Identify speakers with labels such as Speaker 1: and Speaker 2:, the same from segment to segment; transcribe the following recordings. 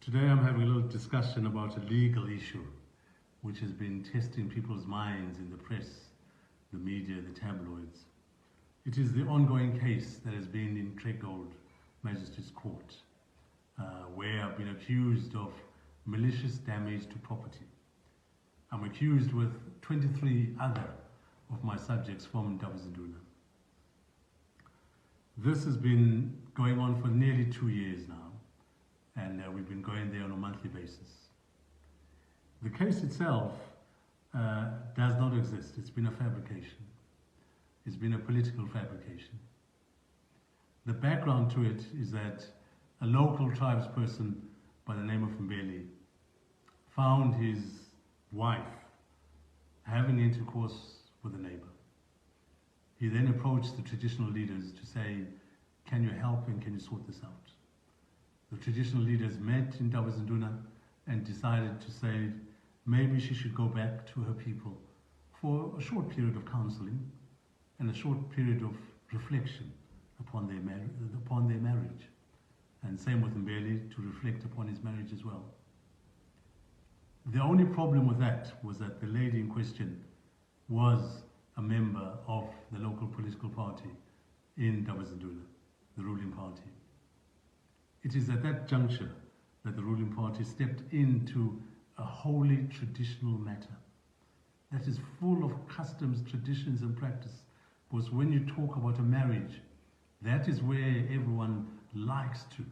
Speaker 1: Today I'm having a little discussion about a legal issue which has been testing people's minds in the press, the media, the tabloids. It is the ongoing case that has been in Treggold Magistrates Court, where I've been accused of malicious damage to property. I'm accused with 23 other of my subjects from Ndabuzinduna. This has been going on for nearly 2 years now, and we've been going there on a monthly basis. The case itself does not exist. It's been a fabrication. It's been a political fabrication. The background to it is that a local tribesperson by the name of Mbeli found his wife having intercourse with a neighbor. He then approached the traditional leaders to say, can you help and can you sort this out? The traditional leaders met in Ndabuzinduna and decided to say maybe she should go back to her people for a short period of counseling and a short period of reflection upon their marriage. And same with Mbeli, to reflect upon his marriage as well. The only problem with that was that the lady in question was a member of the local political party in Ndabuzinduna, the ruling party. It is at that juncture that the ruling party stepped into a wholly traditional matter that is full of customs, traditions and practice. Because when you talk about a marriage, that is where everyone likes to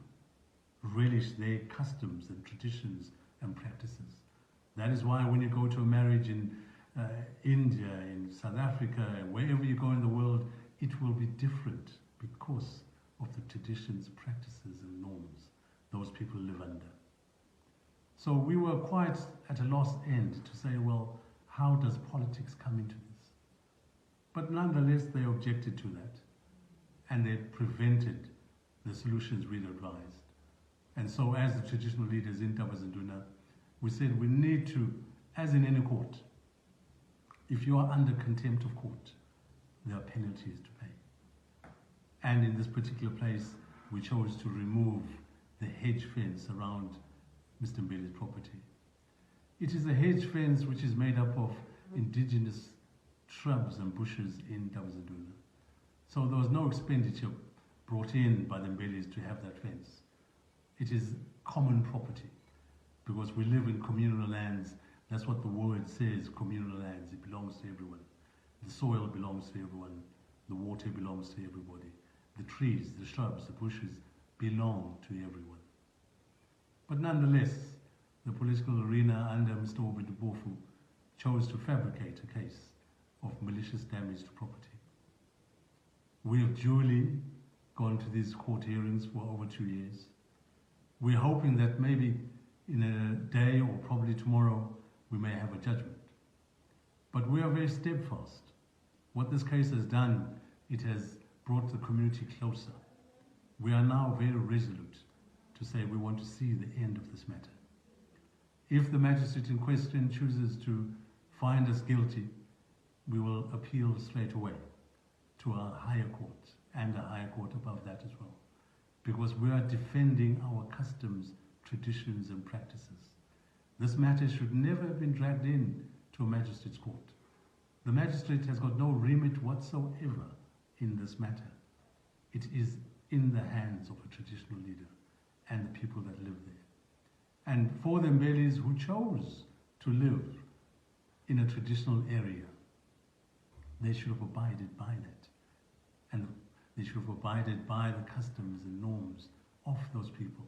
Speaker 1: relish their customs and traditions and practices. That is why when you go to a marriage in India, in South Africa, wherever you go in the world, it will be different because of the traditions, practices and norms those people live under. So we were quite at a lost end to say, well, how does politics come into this? But nonetheless, they objected to that and they prevented the solutions we'd advised. And so as the traditional leaders in Ndabuzinduna, we said we need to, as in any court, if you are under contempt of court, there are penalties to pay. And in this particular place, we chose to remove the hedge fence around Mr. Mbeli's property. It is a hedge fence which is made up of indigenous shrubs and bushes in Ndabuzinduna. So there was no expenditure brought in by the Mbelis to have that fence. It is common property because we live in communal lands. That's what the word says, communal lands. It belongs to everyone. The soil belongs to everyone. The water belongs to everybody. The trees, the shrubs, the bushes belong to everyone. But nonetheless, the political arena under Mr. Obidubofu chose to fabricate a case of malicious damage to property. We have duly gone to these court hearings for over 2 years. We're hoping that maybe in a day or probably tomorrow we may have a judgment. But we are very steadfast. What this case has done, it has brought the community closer. We are now very resolute to say we want to see the end of this matter. If the magistrate in question chooses to find us guilty, we will appeal straight away to our higher court and a higher court above that as well. Because we are defending our customs, traditions and practices. This matter should never have been dragged in to a magistrate's court. The magistrate has got no remit whatsoever in this matter. It is in the hands of a traditional leader and the people that live there. And for the Mbelis who chose to live in a traditional area, they should have abided by that. And they should have abided by the customs and norms of those people.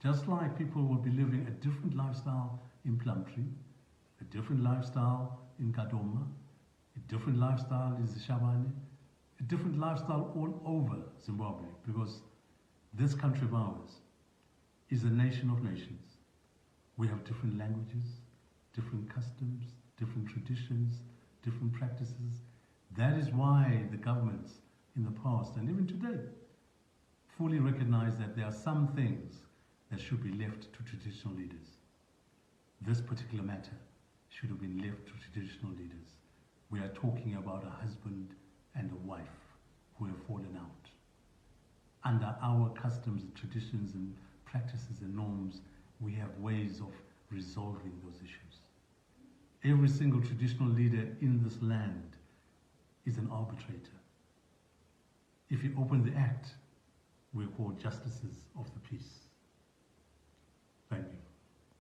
Speaker 1: Just like people will be living a different lifestyle in Plumtree, a different lifestyle in Kadoma, a different lifestyle in Zishabane, a different lifestyle all over Zimbabwe, because this country of ours is a nation of nations. We have different languages, different customs, different traditions, different practices. That is why the governments in the past and even today fully recognize that there are some things that should be left to traditional leaders. This particular matter should have been left to traditional leaders. We are talking about a husband and a wife who have fallen out. Under our customs, traditions and practices and norms, we have ways of resolving those issues. Every single traditional leader in this land is an arbitrator. If you open the act, we're called justices of the peace.